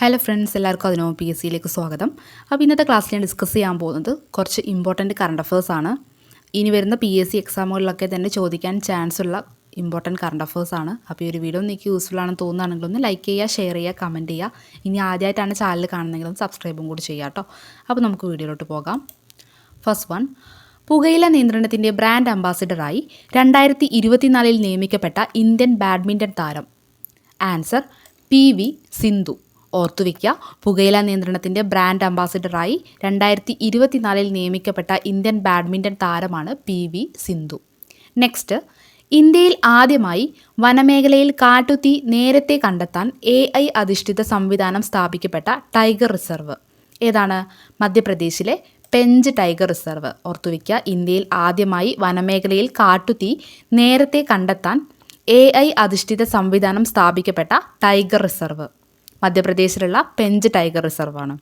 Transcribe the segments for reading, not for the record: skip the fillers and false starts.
Hello friends, എല്ലാവർക്കും അതിനോ PSCയിലേക്ക് സ്വാഗതം. അപ്പോൾ ഇന്നത്തെ ക്ലാസ്സിൽ ഞാൻ ഡിസ്കസ് ചെയ്യാൻ പോകുന്നത് കുറച്ച് ഇമ്പോർട്ടൻറ്റ് കറണ്ട് അഫേഴ്സാണ്. ഇനി വരുന്ന PSC എക്സാമുകളിലൊക്കെ തന്നെ ചോദിക്കാൻ ചാൻസ് ഉള്ള ഇമ്പോർട്ടൻറ്റ് കറണ്ട് അഫേഴ്സാണ്. അപ്പോൾ ഈ ഒരു വീഡിയോ നിങ്ങൾക്ക് യൂസ്ഫുൾ ആണെന്ന് തോന്നുകയാണെങ്കിൽ ഒന്ന് ലൈക്ക് ചെയ്യുക, ഷെയർ ചെയ്യുക, കമൻറ്റ് ചെയ്യുക. ഇനി ആദ്യമായിട്ടാണ് ചാനൽ കാണുന്നതെങ്കിലും സബ്സ്ക്രൈബും കൂടി ചെയ്യുക കേട്ടോ. അപ്പോൾ നമുക്ക് വീഡിയോയിലോട്ട് പോകാം. ഫസ്റ്റ് വൺ, പുകയില നിയന്ത്രണത്തിൻ്റെ ബ്രാൻഡ് അംബാസിഡറായി 2024 നിയമിക്കപ്പെട്ട ഇന്ത്യൻ ബാഡ്മിൻ്റൺ താരം. Answer PV Sindhu. ഓർത്തുവയ്ക്കുക, പുകയില നിയന്ത്രണത്തിൻ്റെ ബ്രാൻഡ് അംബാസിഡറായി 2024 നിയമിക്കപ്പെട്ട ഇന്ത്യൻ ബാഡ്മിൻ്റൺ താരമാണ് PV സിന്ധു. നെക്സ്റ്റ്, ഇന്ത്യയിൽ ആദ്യമായി വനമേഖലയിൽ കാട്ടുതീ നേരത്തെ കണ്ടെത്താൻ AI അധിഷ്ഠിത സംവിധാനം സ്ഥാപിക്കപ്പെട്ട ടൈഗർ റിസർവ് ഏതാണ്? മധ്യപ്രദേശിലെ പെഞ്ച് ടൈഗർ റിസർവ്. ഓർത്തുവയ്ക്കുക, ഇന്ത്യയിൽ ആദ്യമായി വനമേഖലയിൽ കാട്ടുതീ നേരത്തെ കണ്ടെത്താൻ AI അധിഷ്ഠിത സംവിധാനം സ്ഥാപിക്കപ്പെട്ട ടൈഗർ റിസർവ് മധ്യപ്രദേശിലുള്ള പെഞ്ച് ടൈഗർ റിസർവാണ്.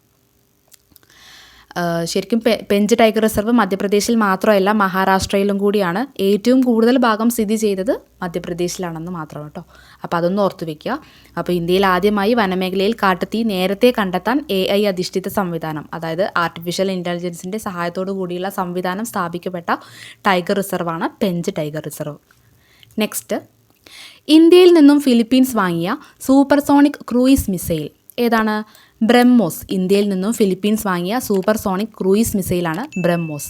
ശരിക്കും പെഞ്ച് ടൈഗർ റിസർവ് മധ്യപ്രദേശിൽ മാത്രമല്ല മഹാരാഷ്ട്രയിലും കൂടിയാണ്. ഏറ്റവും കൂടുതൽ ഭാഗം സ്ഥിതി ചെയ്തത് മധ്യപ്രദേശിലാണെന്ന് മാത്രം കേട്ടോ. അപ്പോൾ അതൊന്ന് ഓർത്തു വയ്ക്കുക. അപ്പോൾ ഇന്ത്യയിൽ ആദ്യമായി വനമേഖലയിൽ കാട്ടുതീ നേരത്തെ കണ്ടെത്താൻ AI അധിഷ്ഠിത സംവിധാനം, അതായത് ആർട്ടിഫിഷ്യൽ ഇൻ്റലിജൻസിൻ്റെ സഹായത്തോടു കൂടിയുള്ള സംവിധാനം സ്ഥാപിക്കപ്പെട്ട ടൈഗർ റിസർവാണ് പെഞ്ച് ടൈഗർ റിസർവ്. നെക്സ്റ്റ്, ഇന്ത്യയിൽ നിന്നും ഫിലിപ്പീൻസ് വാങ്ങിയ സൂപ്പർസോണിക് ക്രൂയിസ് മിസൈൽ ഏതാണ്? ബ്രഹ്മോസ്. ഇന്ത്യയിൽ നിന്നും ഫിലിപ്പീൻസ് വാങ്ങിയ സൂപ്പർസോണിക് ക്രൂയിസ് മിസൈലാണ് ബ്രഹ്മോസ്.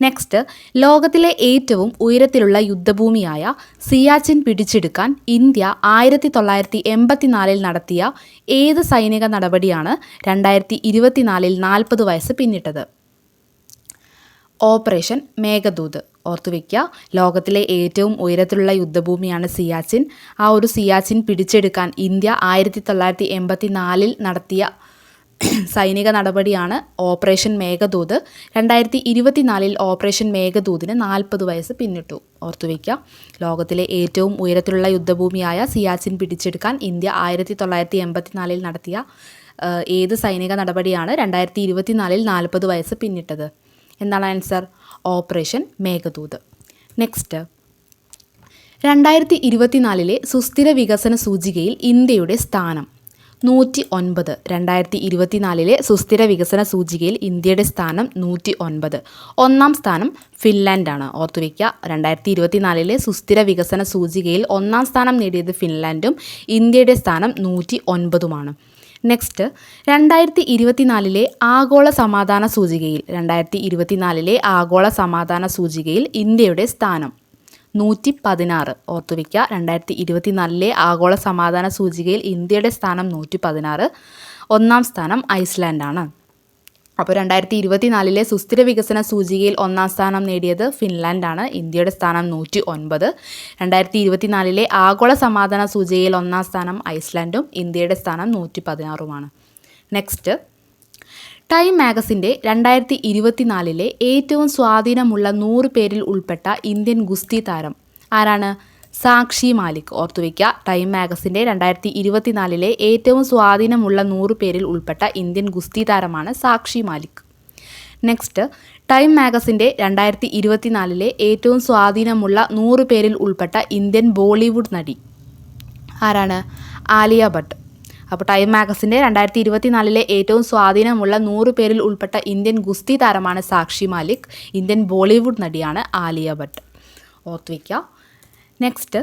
നെക്സ്റ്റ്, ലോകത്തിലെ ഏറ്റവും ഉയരത്തിലുള്ള യുദ്ധഭൂമിയായ സിയാച്ചിൻ പിടിച്ചെടുക്കാൻ ഇന്ത്യ 1984 നടത്തിയ ഏത് സൈനിക നടപടിയാണ് 2024 40 വയസ്സ് പിന്നിട്ടത്? ഓപ്പറേഷൻ മേഘദൂത്. ഓർത്തുവയ്ക്കുക, ലോകത്തിലെ ഏറ്റവും ഉയരത്തിലുള്ള യുദ്ധഭൂമിയാണ് സിയാച്ചിൻ. ആ ഒരു സിയാച്ചിൻ പിടിച്ചെടുക്കാൻ ഇന്ത്യ 1984 നടത്തിയ സൈനിക നടപടിയാണ് ഓപ്പറേഷൻ മേഘദൂത്. 2024 ഓപ്പറേഷൻ മേഘദൂതിന് 40 വയസ്സ് പിന്നിട്ടു. ഓർത്തുവയ്ക്കുക, ലോകത്തിലെ ഏറ്റവും ഉയരത്തിലുള്ള യുദ്ധഭൂമിയായ സിയാച്ചിൻ പിടിച്ചെടുക്കാൻ ഇന്ത്യ 1984 നടത്തിയ ഏത് സൈനിക നടപടിയാണ് 2024 40 വയസ്സ് പിന്നിട്ടത്? എന്താണ് ആൻസർ? ഓപ്പറേഷൻ മേഘദൂത്. നെക്സ്റ്റ്, 2024 സുസ്ഥിര വികസന സൂചികയിൽ ഇന്ത്യയുടെ സ്ഥാനം 109. 2024 സുസ്ഥിര വികസന സൂചികയിൽ ഇന്ത്യയുടെ സ്ഥാനം 109. ഒന്നാം സ്ഥാനം ഫിൻലാൻഡാണ്. ഓർത്തുവയ്ക്കുക, 2024 സുസ്ഥിര വികസന സൂചികയിൽ ഒന്നാം സ്ഥാനം നേടിയത് ഫിൻലാൻഡും ഇന്ത്യയുടെ സ്ഥാനം 109. നെക്സ്റ്റ്, 2024 ആഗോള സമാധാന സൂചികയിൽ 2024 ആഗോള സമാധാന സൂചികയിൽ ഇന്ത്യയുടെ സ്ഥാനം 116. ഓർത്തുവയ്ക്കുക, 2024 ആഗോള സമാധാന സൂചികയിൽ ഇന്ത്യയുടെ സ്ഥാനം 116. ഒന്നാം സ്ഥാനം ഐസ്ലാൻഡാണ്. അപ്പോൾ 2024 സുസ്ഥിര വികസന സൂചികയിൽ ഒന്നാം സ്ഥാനം നേടിയത് ഫിൻലാൻഡാണ്. ഇന്ത്യയുടെ സ്ഥാനം 109. 2024 ആഗോള സമാധാന സൂചികയിൽ ഒന്നാം സ്ഥാനം ഐസ്ലാൻഡും ഇന്ത്യയുടെ സ്ഥാനം 116. നെക്സ്റ്റ്, ടൈം മാഗസിൻ്റെ 2024 ഏറ്റവും സ്വാധീനമുള്ള 100 പേരിൽ ഉൾപ്പെട്ട ഇന്ത്യൻ ഗുസ്തി താരം ആരാണ്? സാക്ഷി മാലിക്. ഓർത്തുവയ്ക്കുക, ടൈം മാഗസിൻ്റെ 2024 ഏറ്റവും സ്വാധീനമുള്ള 100 പേരിൽ ഉൾപ്പെട്ട ഇന്ത്യൻ ഗുസ്തി താരമാണ് സാക്ഷി മാലിക്. നെക്സ്റ്റ്, ടൈം മാഗസിൻ്റെ 2024 ഏറ്റവും സ്വാധീനമുള്ള 100 പേരിൽ ഉൾപ്പെട്ട ഇന്ത്യൻ ബോളിവുഡ് നടി ആരാണ്? ആലിയ ഭട്ട്. അപ്പോൾ ടൈം മാഗസിൻ്റെ 2024 ഏറ്റവും സ്വാധീനമുള്ള 100 പേരിൽ ഉൾപ്പെട്ട ഇന്ത്യൻ ഗുസ്തി താരമാണ് സാക്ഷി മാലിക്. ഇന്ത്യൻ ബോളിവുഡ് നടിയാണ് ആലിയ ഭട്ട്. ഓർത്തുവയ്ക്കുക. നെക്സ്റ്റ്,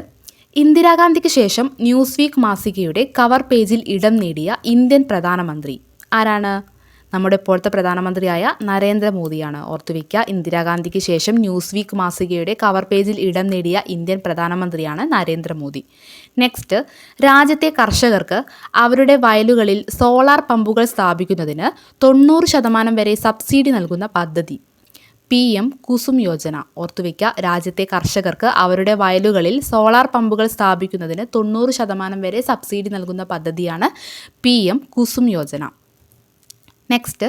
ഇന്ദിരാഗാന്ധിക്ക് ശേഷം ന്യൂസ് വീക്ക് മാസികയുടെ കവർ പേജിൽ ഇടം നേടിയ ഇന്ത്യൻ പ്രധാനമന്ത്രി ആരാണ്? നമ്മുടെ ഇപ്പോഴത്തെ പ്രധാനമന്ത്രിയായ നരേന്ദ്രമോദിയാണ്. ഓർത്തുവയ്ക്കുക, ഇന്ദിരാഗാന്ധിക്ക് ശേഷം ന്യൂസ് വീക്ക് മാസികയുടെ കവർ പേജിൽ ഇടം നേടിയ ഇന്ത്യൻ പ്രധാനമന്ത്രിയാണ് നരേന്ദ്രമോദി. നെക്സ്റ്റ്, രാജ്യത്തെ കർഷകർക്ക് അവരുടെ വയലുകളിൽ സോളാർ പമ്പുകൾ സ്ഥാപിക്കുന്നതിന് 90% വരെ സബ്സിഡി നൽകുന്ന പദ്ധതി PM കുസും യോജന. ഓർത്തുവയ്ക്കുക, രാജ്യത്തെ കർഷകർക്ക് അവരുടെ വയലുകളിൽ സോളാർ പമ്പുകൾ സ്ഥാപിക്കുന്നതിന് 90% വരെ സബ്സിഡി നൽകുന്ന പദ്ധതിയാണ് PM കുസും യോജന. നെക്സ്റ്റ്,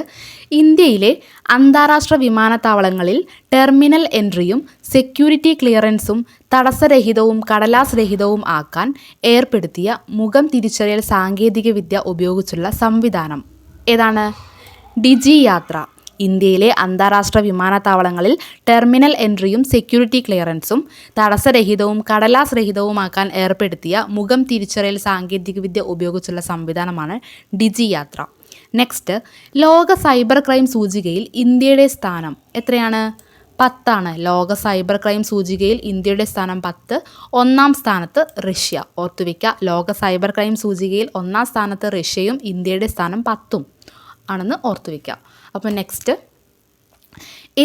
ഇന്ത്യയിലെ അന്താരാഷ്ട്ര വിമാനത്താവളങ്ങളിൽ ടെർമിനൽ എൻട്രിയും സെക്യൂരിറ്റി ക്ലിയറൻസും തടസ്സരഹിതവും കടലാസ് രഹിതവും ആക്കാൻ ഏർപ്പെടുത്തിയ മുഖം തിരിച്ചറിയൽ സാങ്കേതികവിദ്യ ഉപയോഗിച്ചുള്ള സംവിധാനം ഏതാണ്? ഡിജി യാത്ര. ഇന്ത്യയിലെ അന്താരാഷ്ട്ര വിമാനത്താവളങ്ങളിൽ ടെർമിനൽ എൻട്രിയും സെക്യൂരിറ്റി ക്ലിയറൻസും തടസ്സരഹിതവും കടലാസ് രഹിതവുമാക്കാൻ ഏർപ്പെടുത്തിയ മുഖം തിരിച്ചറിയൽ സാങ്കേതികവിദ്യ ഉപയോഗിച്ചുള്ള സംവിധാനമാണ് ഡിജി യാത്ര. നെക്സ്റ്റ്, ലോക സൈബർ ക്രൈം സൂചികയിൽ ഇന്ത്യയുടെ സ്ഥാനം എത്രയാണ്? 10 ലോക സൈബർ ക്രൈം സൂചികയിൽ ഇന്ത്യയുടെ സ്ഥാനം 10. 1-ാം സ്ഥാനത്ത് റഷ്യ. ഓർത്തുവയ്ക്കുക, ലോക സൈബർ ക്രൈം സൂചികയിൽ 1-ാം സ്ഥാനത്ത് റഷ്യയും ഇന്ത്യയുടെ സ്ഥാനം 10 ആണെന്ന് ഓർത്തുവയ്ക്കുക. അപ്പോൾ നെക്സ്റ്റ്,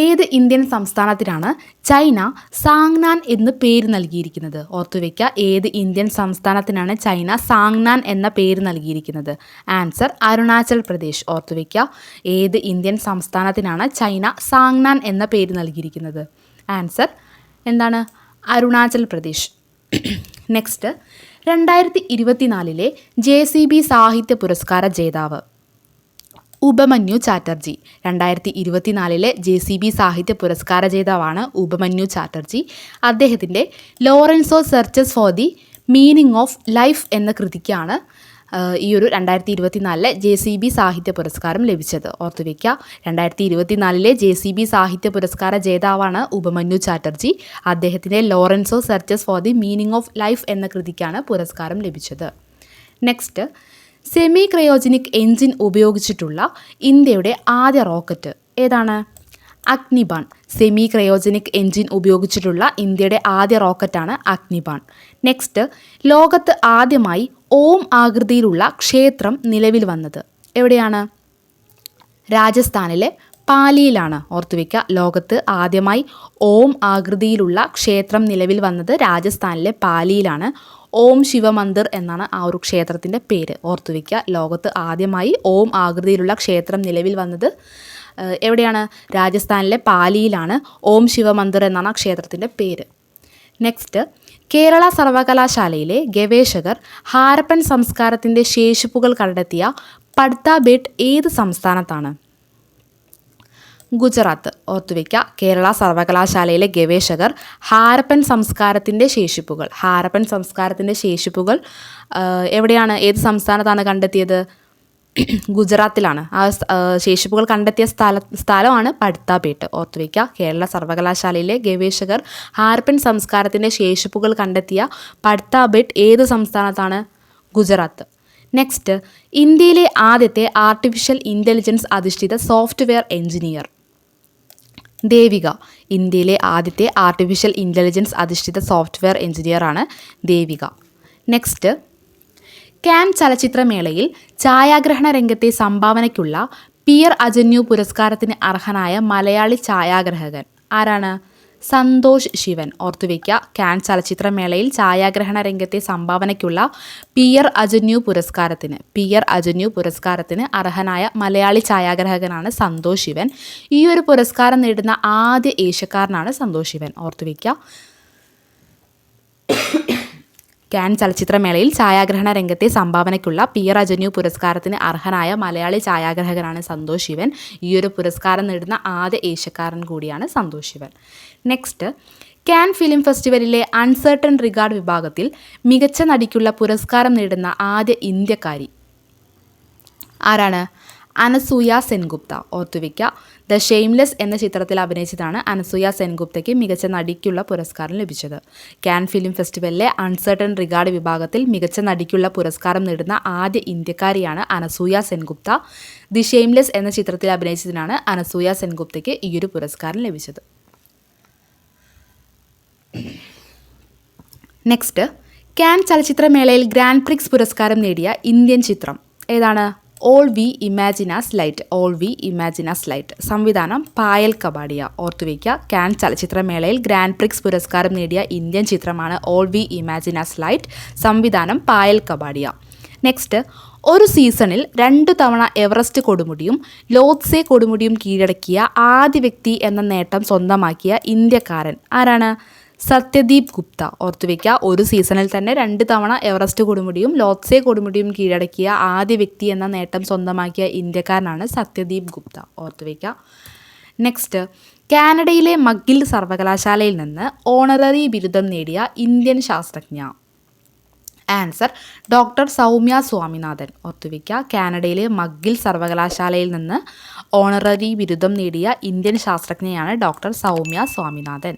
ഏത് ഇന്ത്യൻ സംസ്ഥാനത്തിനാണ് ചൈന സാങ്നാൻ എന്ന് പേര് നൽകിയിരിക്കുന്നത്? ഓർത്തുവയ്ക്കുക, ഏത് ഇന്ത്യൻ സംസ്ഥാനത്തിനാണ് ചൈന സാങ്നാൻ എന്ന പേര് നൽകിയിരിക്കുന്നത്? ആൻസർ അരുണാചൽ പ്രദേശ്. ഓർത്തുവയ്ക്കുക, ഏത് ഇന്ത്യൻ സംസ്ഥാനത്തിനാണ് ചൈന സാങ്നാൻ എന്ന പേര് നൽകിയിരിക്കുന്നത്? ആൻസർ എന്താണ്? അരുണാചൽ പ്രദേശ്. നെക്സ്റ്റ്, 2024 JCB സാഹിത്യ പുരസ്കാര ജേതാവ് ഉപമന്യു ചാറ്റർജി. 2024 JCB സാഹിത്യ പുരസ്കാര ജേതാവാണ് ഉപമന്യു ചാറ്റർജി. അദ്ദേഹത്തിൻ്റെ Lorenzo searches for the meaning of life എന്ന കൃതിക്കാണ് ഈ ഒരു 2024 JCB സാഹിത്യ പുരസ്കാരം ലഭിച്ചത്. ഓർത്തുവയ്ക്കുക, 2024 JCB സാഹിത്യ പുരസ്കാര ജേതാവാണ് ഉപമന്യു ചാറ്റർജി. അദ്ദേഹത്തിൻ്റെ Lorenzo searches for the meaning of life എന്ന കൃതിക്കാണ് പുരസ്കാരം ലഭിച്ചത്. നെക്സ്റ്റ്, സെമി ക്രയോജനിക് എൻജിൻ ഉപയോഗിച്ചിട്ടുള്ള ഇന്ത്യയുടെ ആദ്യ റോക്കറ്റ് ഏതാണ്? അഗ്നിബാൺ. സെമി ക്രയോജനിക് എൻജിൻ ഉപയോഗിച്ചിട്ടുള്ള ഇന്ത്യയുടെ ആദ്യ റോക്കറ്റാണ് അഗ്നിബാൺ. നെക്സ്റ്റ്, ലോകത്ത് ആദ്യമായി ഓം ആകൃതിയിലുള്ള ക്ഷേത്രം നിലവിൽ വന്നത് എവിടെയാണ്? രാജസ്ഥാനിലെ പാലിയിലാണ്. ഓർത്തുവയ്ക്കുക, ലോകത്ത് ആദ്യമായി ഓം ആകൃതിയിലുള്ള ക്ഷേത്രം നിലവിൽ വന്നത് രാജസ്ഥാനിലെ പാലിയിലാണ്. ഓം ശിവമന്ദിർ എന്നാണ് ആ ഒരു ക്ഷേത്രത്തിൻ്റെ പേര്. ഓർത്തുവയ്ക്കുക, ലോകത്ത് ആദ്യമായി ഓം ആകൃതിയിലുള്ള ക്ഷേത്രം നിലവിൽ വന്നത് എവിടെയാണ്? രാജസ്ഥാനിലെ പാലിയിലാണ്. ഓം ശിവമന്ദിർ എന്നാണ് ആ ക്ഷേത്രത്തിൻ്റെ പേര്. നെക്സ്റ്റ്, കേരള സർവകലാശാലയിലെ ഗവേഷകർ ഹാരപ്പൻ സംസ്കാരത്തിൻ്റെ ശേഷിപ്പുകൾ കണ്ടെത്തിയ പട്താബേട്ട് ഏത് സംസ്ഥാനത്താണ്? ഗുജറാത്ത്. ഓർത്തുവയ്ക്കുക, കേരള സർവകലാശാലയിലെ ഗവേഷകർ ഹാരപ്പൻ സംസ്കാരത്തിൻ്റെ ശേഷിപ്പുകൾ എവിടെയാണ്, ഏത് സംസ്ഥാനത്താണ് കണ്ടെത്തിയത്? ഗുജറാത്തിലാണ്. ആ ശേഷിപ്പുകൾ കണ്ടെത്തിയ സ്ഥലമാണ് പട്താബേട്ട്. ഓർത്തുവയ്ക്കുക, കേരള സർവകലാശാലയിലെ ഗവേഷകർ ഹാരപ്പൻ സംസ്കാരത്തിൻ്റെ ശേഷിപ്പുകൾ കണ്ടെത്തിയ പട്താബേട്ട് ഏത് സംസ്ഥാനത്താണ്? ഗുജറാത്ത്. നെക്സ്റ്റ്, ഇന്ത്യയിലെ ആദ്യത്തെ ആർട്ടിഫിഷ്യൽ ഇൻ്റലിജൻസ് അധിഷ്ഠിത സോഫ്റ്റ്വെയർ എഞ്ചിനീയർ ദേവിക. ഇന്ത്യയിലെ ആദ്യത്തെ ആർട്ടിഫിഷ്യൽ ഇൻ്റലിജൻസ് അധിഷ്ഠിത സോഫ്റ്റ്വെയർ എഞ്ചിനീയറാണ് ദേവിക. നെക്സ്റ്റ്, കാൻ ചലച്ചിത്രമേളയിൽ ഛായാഗ്രഹണ രംഗത്തെ സംഭാവനയ്ക്കുള്ള പിയർ അജന്യു പുരസ്കാരത്തിന് അർഹനായ മലയാളി ഛായാഗ്രഹകൻ ആരാണ്? സന്തോഷ് ശിവൻ. ഓർത്തുവയ്ക്കുക, കാൻ ചലച്ചിത്രമേളയിൽ ഛായാഗ്രഹണ രംഗത്തെ സംഭാവനയ്ക്കുള്ള പിയർ അജന്യു പുരസ്കാരത്തിന് അർഹനായ മലയാളി ഛായാഗ്രഹകനാണ് സന്തോഷ് ശിവൻ. ഈ ഒരു പുരസ്കാരം നേടുന്ന ആദ്യ ഏഷ്യക്കാരനാണ് സന്തോഷ് ശിവൻ. ഓർത്തുവയ്ക്കുക, കാൻ ചലച്ചിത്രമേളയിൽ ഛായാഗ്രഹണ രംഗത്തെ സംഭാവനയ്ക്കുള്ള പിയർ അജന്യു പുരസ്കാരത്തിന് അർഹനായ മലയാളി ഛായാഗ്രഹകനാണ് സന്തോഷ് ശിവൻ. ഈ ഒരു പുരസ്കാരം നേടുന്ന ആദ്യ ഏഷ്യക്കാരൻ കൂടിയാണ് Santosh Sivan. Next, Cannes film ഫെസ്റ്റിവലിലെ അൺസർട്ടൺ റിഗാർഡ് വിഭാഗത്തിൽ മികച്ച നടിക്കുള്ള പുരസ്കാരം നേടുന്ന ആദ്യ ഇന്ത്യക്കാരി ആരാണ്? അനസൂയ സെൻഗുപ്ത. ഓർത്തുവയ്ക്കുക, ദ ഷെയിംലെസ് എന്ന ചിത്രത്തിൽ അഭിനയിച്ചതാണ് അനസൂയ സെൻഗുപ്തയ്ക്ക് മികച്ച നടിക്കുള്ള പുരസ്കാരം ലഭിച്ചത്. കാൻ ഫിലിം ഫെസ്റ്റിവലിലെ അൺസർട്ടൺ റിഗാർഡ് വിഭാഗത്തിൽ മികച്ച നടിക്കുള്ള പുരസ്കാരം നേടുന്ന ആദ്യ ഇന്ത്യക്കാരിയാണ് അനസൂയ സെൻഗുപ്ത. ദി ഷെയിംലെസ് എന്ന ചിത്രത്തിൽ അഭിനയിച്ചതിനാണ് അനസൂയ സെൻഗുപ്തയ്ക്ക് ഈ ഒരു പുരസ്കാരം ലഭിച്ചത്. നെക്സ്റ്റ്, കാൻ ചലച്ചിത്രമേളയിൽ ഗ്രാൻഡ് പ്രിക്സ് പുരസ്കാരം നേടിയ ഇന്ത്യൻ ചിത്രം ഏതാണ്? All we imagine as light. സംവിധാനം പായൽ കബാഡിയ. ഓർത്തുവയ്ക്കുക, കാൻ ചലച്ചിത്രമേളയിൽ ഗ്രാൻഡ് പ്രിക്സ് പുരസ്കാരം നേടിയ ഇന്ത്യൻ ചിത്രമാണ് ഓൾ വി ഇമാജിനാസ് ലൈറ്റ്. സംവിധാനം പായൽ കബാഡിയ. നെക്സ്റ്റ്, ഒരു സീസണിൽ 2 തവണ എവറസ്റ്റ് കൊടുമുടിയും ലോത്സെ കൊടുമുടിയും കീഴടക്കിയ ആദ്യ വ്യക്തി എന്ന നേട്ടം സ്വന്തമാക്കിയ ഇന്ത്യക്കാരൻ ആരാണ്? സത്യദീപ് ഗുപ്ത. ഓർത്തുവയ്ക്കുക, ഒരു സീസണിൽ തന്നെ 2 തവണ എവറസ്റ്റ് കൊടുമുടിയും ലോത്സെ കൊടുമുടിയും കീഴടക്കിയ ആദ്യ വ്യക്തി എന്ന നേട്ടം സ്വന്തമാക്കിയ ഇന്ത്യക്കാരനാണ് സത്യദീപ് ഗുപ്ത. ഓർത്തുവയ്ക്കുക. നെക്സ്റ്റ്, കാനഡയിലെ മഗിൽ സർവകലാശാലയിൽ നിന്ന് ഓണററി ബിരുദം നേടിയ ഇന്ത്യൻ ശാസ്ത്രജ്ഞ ആൻസർ ഡോക്ടർ സൗമ്യ സ്വാമിനാഥൻ. ഓർത്തുവയ്ക്കുക. കാനഡയിലെ മഗിൽ സർവകലാശാലയിൽ നിന്ന് ഓണററി ബിരുദം നേടിയ ഇന്ത്യൻ ശാസ്ത്രജ്ഞയാണ് ഡോക്ടർ സൗമ്യ സ്വാമിനാഥൻ.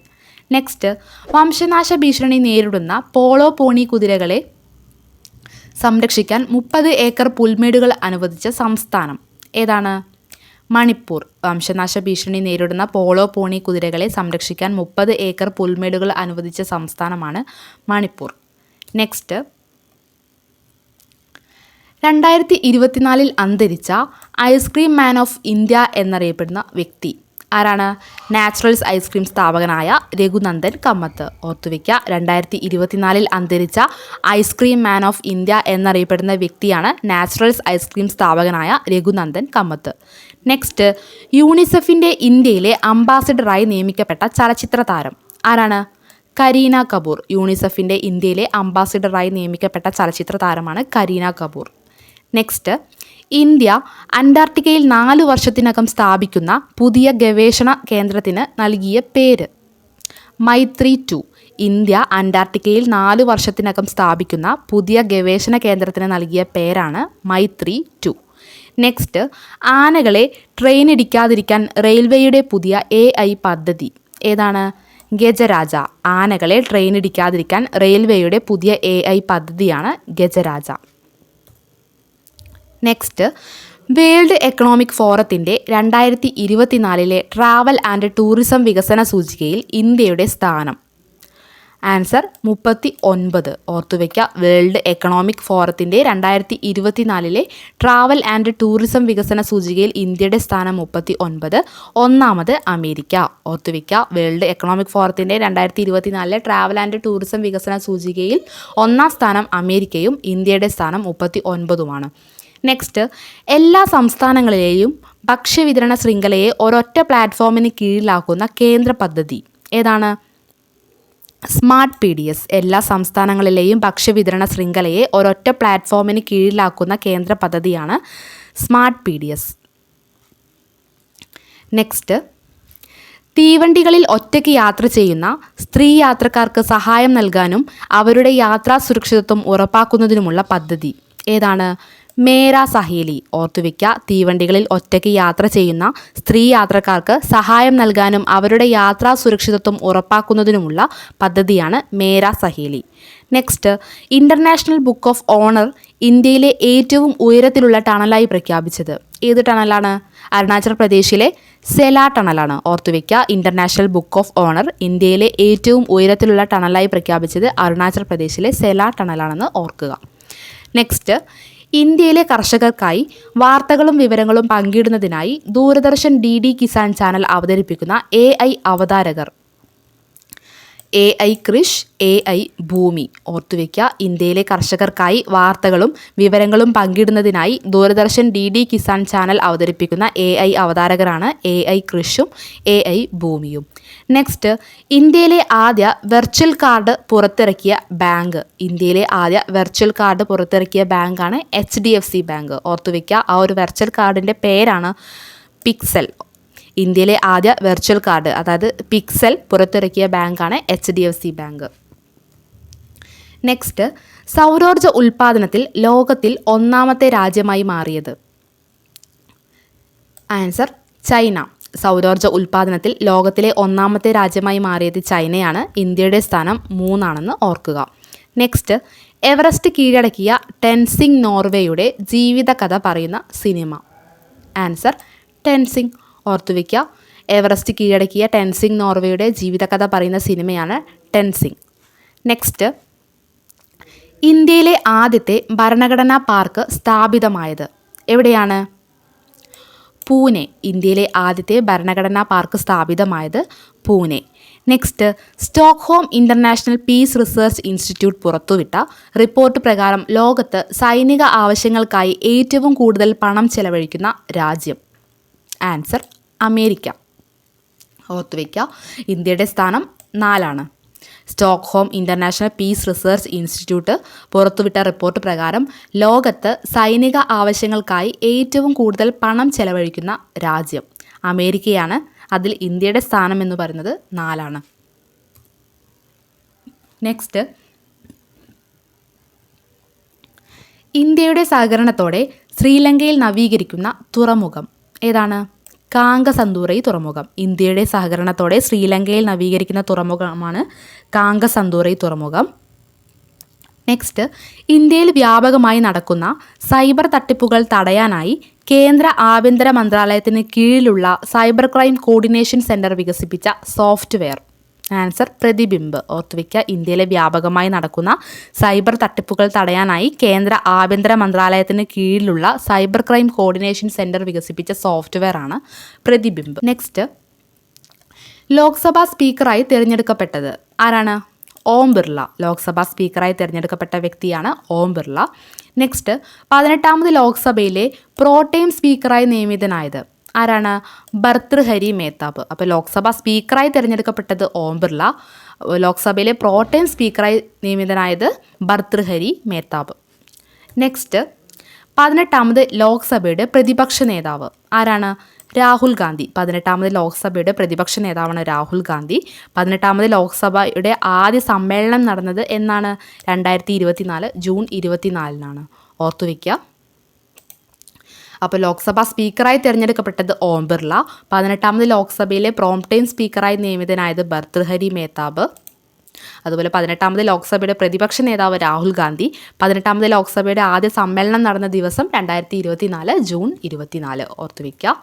നെക്സ്റ്റ്, വംശനാശ ഭീഷണി നേരിടുന്ന പോളോ പോണി കുതിരകളെ സംരക്ഷിക്കാൻ 30 ഏക്കർ പുൽമേടുകൾ അനുവദിച്ച സംസ്ഥാനം ഏതാണ്? മണിപ്പൂർ. വംശനാശ ഭീഷണി നേരിടുന്ന പോളോ പോണി കുതിരകളെ സംരക്ഷിക്കാൻ 30 ഏക്കർ പുൽമേടുകൾ അനുവദിച്ച സംസ്ഥാനമാണ് മണിപ്പൂർ. നെക്സ്റ്റ്, 2024 അന്തരിച്ച ഐസ്ക്രീം മാൻ ഓഫ് ഇന്ത്യ എന്നറിയപ്പെടുന്ന വ്യക്തി ആരാണ്? നാച്ചുറൽസ് ഐസ്ക്രീം സ്ഥാപകനായ രഘുനന്ദൻ കമ്മത്ത്. ഓർത്തുവയ്ക്കുക. 2024 അന്തരിച്ച ഐസ്ക്രീം മാൻ ഓഫ് ഇന്ത്യ എന്നറിയപ്പെടുന്ന വ്യക്തിയാണ് നാച്ചുറൽസ് ഐസ്ക്രീം സ്ഥാപകനായ രഘുനന്ദൻ കമ്മത്ത്. നെക്സ്റ്റ്, യൂണിസെഫിൻ്റെ ഇന്ത്യയിലെ അംബാസിഡറായി നിയമിക്കപ്പെട്ട ചലച്ചിത്ര താരം ആരാണ്? കരീന കപൂർ. യൂണിസെഫിൻ്റെ ഇന്ത്യയിലെ അംബാസിഡറായി നിയമിക്കപ്പെട്ട ചലച്ചിത്ര താരമാണ് കരീന കപൂർ. നെക്സ്റ്റ്, ഇന്ത്യ അന്റാർട്ടിക്കയിൽ 4 വർഷത്തിനകം സ്ഥാപിക്കുന്ന പുതിയ ഗവേഷണ കേന്ദ്രത്തിന് നൽകിയ പേര്? മൈത്രി 2. ഇന്ത്യ അന്റാർട്ടിക്കയിൽ 4 വർഷത്തിനകം സ്ഥാപിക്കുന്ന പുതിയ ഗവേഷണ കേന്ദ്രത്തിന് നൽകിയ പേരാണ് മൈത്രി 2. നെക്സ്റ്റ്, ആനകളെ ട്രെയിൻ ഇടിക്കാതിരിക്കാൻ റെയിൽവേയുടെ പുതിയ AI പദ്ധതി ഏതാണ്? ഗജരാജ. ആനകളെ ട്രെയിൻ ഇടിക്കാതിരിക്കാൻ റെയിൽവേയുടെ പുതിയ AI പദ്ധതിയാണ് ഗജരാജ. നെക്സ്റ്റ്, വേൾഡ് എക്കണോമിക് ഫോറത്തിൻ്റെ 2024 ട്രാവൽ ആൻഡ് ടൂറിസം വികസന സൂചികയിൽ ഇന്ത്യയുടെ സ്ഥാനം? ആൻസർ 39. ഓർത്തുവയ്ക്കുക. വേൾഡ് എക്കണോമിക് ഫോറത്തിൻ്റെ 2024 ട്രാവൽ ആൻഡ് ടൂറിസം വികസന സൂചികയിൽ ഇന്ത്യയുടെ സ്ഥാനം 39. ഒന്നാമത് അമേരിക്ക. ഓർത്തുവയ്ക്കുക. വേൾഡ് എക്കണോമിക് ഫോറത്തിൻ്റെ 2024 ട്രാവൽ ആൻഡ് ടൂറിസം വികസന സൂചികയിൽ 1-ാം സ്ഥാനം അമേരിക്കയും ഇന്ത്യയുടെ സ്ഥാനം 39-ഉമാണ്. നെക്സ്റ്റ്, എല്ലാ സംസ്ഥാനങ്ങളിലെയും ഭക്ഷ്യവിതരണ ശൃംഖലയെ ഒരൊറ്റ പ്ലാറ്റ്ഫോമിന് കീഴിലാക്കുന്ന കേന്ദ്ര പദ്ധതി ഏതാണ്? Smart PDS. എല്ലാ സംസ്ഥാനങ്ങളിലെയും ഭക്ഷ്യവിതരണ ശൃംഖലയെ ഒരൊറ്റ പ്ലാറ്റ്ഫോമിന് കീഴിലാക്കുന്ന കേന്ദ്ര പദ്ധതിയാണ് സ്മാർട്ട് PDS. നെക്സ്റ്റ്, തീവണ്ടികളിൽ ഒറ്റയ്ക്ക് യാത്ര ചെയ്യുന്ന സ്ത്രീ യാത്രക്കാർക്ക് സഹായം നൽകാനും അവരുടെ യാത്രാ സുരക്ഷിതത്വം ഉറപ്പാക്കുന്നതിനുമുള്ള പദ്ധതി ഏതാണ്? മേരാ സഹേലി. ഓർത്തുവയ്ക്കുക. തീവണ്ടികളിൽ ഒറ്റയ്ക്ക് യാത്ര ചെയ്യുന്ന സ്ത്രീ യാത്രക്കാർക്ക് സഹായം നൽകാനും അവരുടെ യാത്രാ സുരക്ഷിതത്വം ഉറപ്പാക്കുന്നതിനുമുള്ള പദ്ധതിയാണ് Mera Saheli. Next, international book of honour ഇന്ത്യയിലെ ഏറ്റവും ഉയരത്തിലുള്ള ടണലായി പ്രഖ്യാപിച്ചത് ഏത് ടണലാണ്? അരുണാചൽ പ്രദേശിലെ സെല ടണലാണ്. ഓർത്തുവയ്ക്കുക. ഇൻ്റർനാഷണൽ ബുക്ക് ഓഫ് ഓണർ ഇന്ത്യയിലെ ഏറ്റവും ഉയരത്തിലുള്ള ടണലായി പ്രഖ്യാപിച്ചത് അരുണാചൽ പ്രദേശിലെ സെല ടണലാണെന്ന് ഓർക്കുക. നെക്സ്റ്റ്, ഇന്ത്യയിലെ കർഷകർക്കായി വാർത്തകളും വിവരങ്ങളും പങ്കിടുന്നതിനായി ദൂരദർശൻ DD കിസാൻ ചാനൽ അവതരിപ്പിക്കുന്ന AI അവതാരകർ? AI കൃഷ്, AI ഭൂമി. ഓർത്തുവയ്ക്കുക. ഇന്ത്യയിലെ കർഷകർക്കായി വാർത്തകളും വിവരങ്ങളും പങ്കിടുന്നതിനായി ദൂരദർശൻ DD കിസാൻ ചാനൽ അവതരിപ്പിക്കുന്ന AI അവതാരകരാണ് AI കൃഷും AI ഭൂമിയും. നെക്സ്റ്റ്, ഇന്ത്യയിലെ ആദ്യ വെർച്വൽ കാർഡ് പുറത്തിറക്കിയ ബാങ്ക്? ഇന്ത്യയിലെ ആദ്യ വെർച്വൽ കാർഡ് പുറത്തിറക്കിയ ബാങ്കാണ് HDFC ബാങ്ക്. ഓർത്തുവയ്ക്കുക. ആ ഒരു വെർച്വൽ കാർഡിൻ്റെ പേരാണ് പിക്സൽ. ഇന്ത്യയിലെ ആദ്യ വെർച്വൽ കാർഡ് അതായത് പിക്സൽ പുറത്തിറക്കിയ ബാങ്കാണ് HDFC ബാങ്ക്. നെക്സ്റ്റ്, സൗരോർജ്ജ ഉൽപ്പാദനത്തിൽ ലോകത്തിൽ 1-ാമത്തെ രാജ്യമായി മാറിയത്? Answer China. സൗരോർജ്ജ ഉൽപ്പാദനത്തിൽ ലോകത്തിലെ 1-ാമത്തെ രാജ്യമായി മാറിയത് ചൈനയാണ്. ഇന്ത്യയുടെ സ്ഥാനം 3 ഓർക്കുക. നെക്സ്റ്റ്, എവറസ്റ്റ് കീഴടക്കിയ ടെൻസിംഗ് നോർവേയുടെ ജീവിതകഥ പറയുന്ന സിനിമ? ആൻസർ ടെൻസിംഗ്. ഓർത്തുവയ്ക്കുക. എവറസ്റ്റ് കീഴടക്കിയ ടെൻസിംഗ് നോർവേയുടെ ജീവിതകഥ പറയുന്ന സിനിമയാണ് ടെൻസിംഗ്. നെക്സ്റ്റ്, ഇന്ത്യയിലെ ആദ്യത്തെ ഭരണഘടനാ പാർക്ക് സ്ഥാപിതമായത് എവിടെയാണ്? പൂനെ. ഇന്ത്യയിലെ ആദ്യത്തെ ഭരണഘടനാ പാർക്ക് സ്ഥാപിതമായത് Pune. Next, Stockholm international peace research institute പുറത്തുവിട്ട റിപ്പോർട്ട് പ്രകാരം ലോകത്ത് സൈനിക ആവശ്യങ്ങൾക്കായി ഏറ്റവും കൂടുതൽ പണം ചെലവഴിക്കുന്ന രാജ്യം? Answer America. ഓർത്തുവയ്ക്കുക. ഇന്ത്യയുടെ സ്ഥാനം 4. Stockholm international peace research institute പുറത്തുവിട്ട റിപ്പോർട്ട് പ്രകാരം ലോകത്ത് സൈനിക ആവശ്യങ്ങൾക്കായി ഏറ്റവും കൂടുതൽ പണം ചെലവഴിക്കുന്ന രാജ്യം അമേരിക്കയാണ്. അതിൽ ഇന്ത്യയുടെ സ്ഥാനം എന്ന് പറയുന്നത് 4. നെക്സ്റ്റ്, ഇന്ത്യയുടെ സഹകരണത്തോടെ ശ്രീലങ്കയിൽ നവീകരിക്കുന്ന തുറമുഖം ഏതാണ്? കാങ്കസന്തൂറൈ തുറമുഖം. ഇന്ത്യയുടെ സഹകരണത്തോടെ ശ്രീലങ്കയിൽ നവീകരിക്കുന്ന തുറമുഖമാണ് കാങ്കസന്തൂറൈ തുറമുഖം. നെക്സ്റ്റ്, ഇന്ത്യയിൽ വ്യാപകമായി നടക്കുന്ന സൈബർ തട്ടിപ്പുകൾ തടയാനായി കേന്ദ്ര ആഭ്യന്തര മന്ത്രാലയത്തിന് കീഴിലുള്ള സൈബർ ക്രൈം കോർഡിനേഷൻ സെൻറ്റർ വികസിപ്പിച്ച സോഫ്റ്റ്വെയർ. ആൻസർ പ്രതിബിംബ്. ഓർത്തുവയ്ക്കുക, ഇന്ത്യയിലെ വ്യാപകമായി നടക്കുന്ന സൈബർ തട്ടിപ്പുകൾ തടയാനായി കേന്ദ്ര ആഭ്യന്തര മന്ത്രാലയത്തിന് കീഴിലുള്ള സൈബർ ക്രൈം കോർഡിനേഷൻ സെൻറ്റർ വികസിപ്പിച്ച സോഫ്റ്റ്വെയർ ആണ് പ്രതിബിംബ്. നെക്സ്റ്റ്, ലോക്സഭാ സ്പീക്കറായി തിരഞ്ഞെടുക്കപ്പെട്ടത് ആരാണ്? ഓം ബിർള. ലോക്സഭാ സ്പീക്കറായി തിരഞ്ഞെടുക്കപ്പെട്ട വ്യക്തിയാണ് ഓം ബിർള. നെക്സ്റ്റ്, 18ാമത് ലോക്സഭയിലെ പ്രോടൈം സ്പീക്കറായി നിയമിതനായത് ആരാണ്? ഭർതൃഹരി മേത്താബ്. അപ്പോൾ ലോക്സഭാ സ്പീക്കറായി തിരഞ്ഞെടുക്കപ്പെട്ടത് ഓം ബിർള. ലോക്സഭയിലെ പ്രോടൈം സ്പീക്കറായി നിയമിതനായത് ഭർതൃഹരി മേത്താബ്. നെക്സ്റ്റ്, 18ാമത് ലോക്സഭയുടെ പ്രതിപക്ഷ നേതാവ് ആരാണ്? രാഹുൽ ഗാന്ധി. 18ാമത് ലോക്സഭയുടെ പ്രതിപക്ഷ നേതാവാണ് രാഹുൽ ഗാന്ധി. 18ാമത് ലോക്സഭയുടെ ആദ്യ സമ്മേളനം നടന്നത് എന്നാണ്? 2024 ജൂൺ 24 ഓർത്തുവയ്ക്കുക. അപ്പോൾ ലോക്സഭാ സ്പീക്കറായി തിരഞ്ഞെടുക്കപ്പെട്ടത് ഓം ബിർള. 18ാമത് ലോക്സഭയിലെ പ്രോംടൈം സ്പീക്കറായി നിയമിതനായത് ഭർതൃഹരി മേത്താബ്. അതുപോലെ 18ാമത് ലോക്സഭയുടെ പ്രതിപക്ഷ നേതാവ് രാഹുൽ ഗാന്ധി. 18ാമത് ലോക്സഭയുടെ ആദ്യ സമ്മേളനം നടന്ന ദിവസം 2024 ജൂൺ 24 ഓർത്തുവയ്ക്കുക.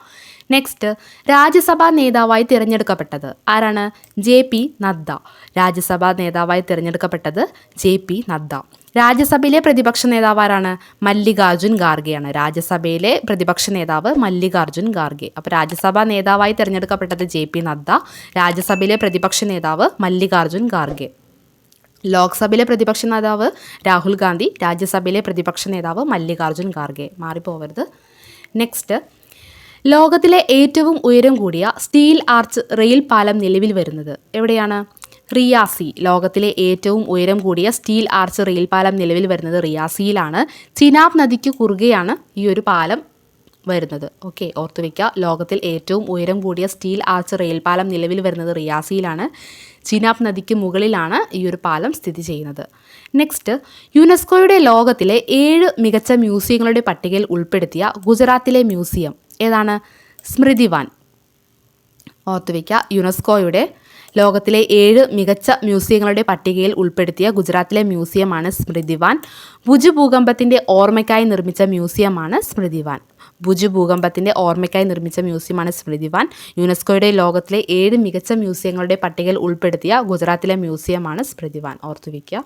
നെക്സ്റ്റ്, രാജ്യസഭാ നേതാവായി തിരഞ്ഞെടുക്കപ്പെട്ടത് ആരാണ്? JP നദ്ദ. രാജ്യസഭാ നേതാവായി തിരഞ്ഞെടുക്കപ്പെട്ടത് JP നദ്ദ. രാജ്യസഭയിലെ പ്രതിപക്ഷ നേതാവ് ആരാണ്? മല്ലികാർജുൻ ഖാർഗെയാണ്. രാജ്യസഭയിലെ പ്രതിപക്ഷ നേതാവ് മല്ലികാർജുൻ ഖാർഗെ. അപ്പോൾ രാജ്യസഭാ നേതാവായി തിരഞ്ഞെടുക്കപ്പെട്ടത് JP നദ്ദ. രാജ്യസഭയിലെ പ്രതിപക്ഷ നേതാവ് മല്ലികാർജുൻ ഖാർഗെ. ലോക്സഭയിലെ പ്രതിപക്ഷ നേതാവ് രാഹുൽ ഗാന്ധി. രാജ്യസഭയിലെ പ്രതിപക്ഷ നേതാവ് മല്ലികാർജുൻ ഖാർഗെ. മാറിപ്പോവരുത്. നെക്സ്റ്റ്, ലോകത്തിലെ ഏറ്റവും ഉയരം കൂടിയ സ്റ്റീൽ ആർച്ച് റെയിൽ പാലം നിലവിൽ വരുന്നത് എവിടെയാണ്? റിയാസി. ലോകത്തിലെ ഏറ്റവും ഉയരം കൂടിയ സ്റ്റീൽ ആർച്ച് റെയിൽ പാലം നിലവിൽ വരുന്നത് റിയാസിയിലാണ്. ചിനാബ് നദിക്ക് കുറുകെയാണ് ഈ ഒരു പാലം വരുന്നത്. ഓക്കെ, ഓർത്തുവയ്ക്കുക. ലോകത്തിൽ ഏറ്റവും ഉയരം കൂടിയ സ്റ്റീൽ ആർച്ച് റെയിൽ പാലം നിലവിൽ വരുന്നത് റിയാസിയിലാണ്. ചിനാബ് നദിക്ക് മുകളിലാണ് ഈ ഒരു പാലം സ്ഥിതി ചെയ്യുന്നത്. നെക്സ്റ്റ്, യുനെസ്കോയുടെ ലോകത്തിലെ 7 മികച്ച മ്യൂസിയങ്ങളുടെ പട്ടികയിൽ ഉൾപ്പെടുത്തിയ ഗുജറാത്തിലെ മ്യൂസിയം ഏതാണ്? സ്മൃതിവാൻ. ഓർത്തുവയ്ക്കുക, യുനെസ്കോയുടെ ലോകത്തിലെ 7 മികച്ച മ്യൂസിയങ്ങളുടെ പട്ടികയിൽ ഉൾപ്പെടുത്തിയ ഗുജറാത്തിലെ മ്യൂസിയമാണ് സ്മൃതിവാൻ. ഭുജ് ഭൂകമ്പത്തിൻ്റെ ഓർമ്മയ്ക്കായി നിർമ്മിച്ച മ്യൂസിയമാണ് സ്മൃതിവാൻ. ഭുജ് ഭൂകമ്പത്തിൻ്റെ ഓർമ്മയ്ക്കായി നിർമ്മിച്ച മ്യൂസിയമാണ് സ്മൃതിവാൻ. യുനെസ്കോയുടെ ലോകത്തിലെ 7 മികച്ച മ്യൂസിയങ്ങളുടെ പട്ടികയിൽ ഉൾപ്പെടുത്തിയ ഗുജറാത്തിലെ മ്യൂസിയമാണ് സ്മൃതിവാൻ. ഓർത്തുവയ്ക്കുക.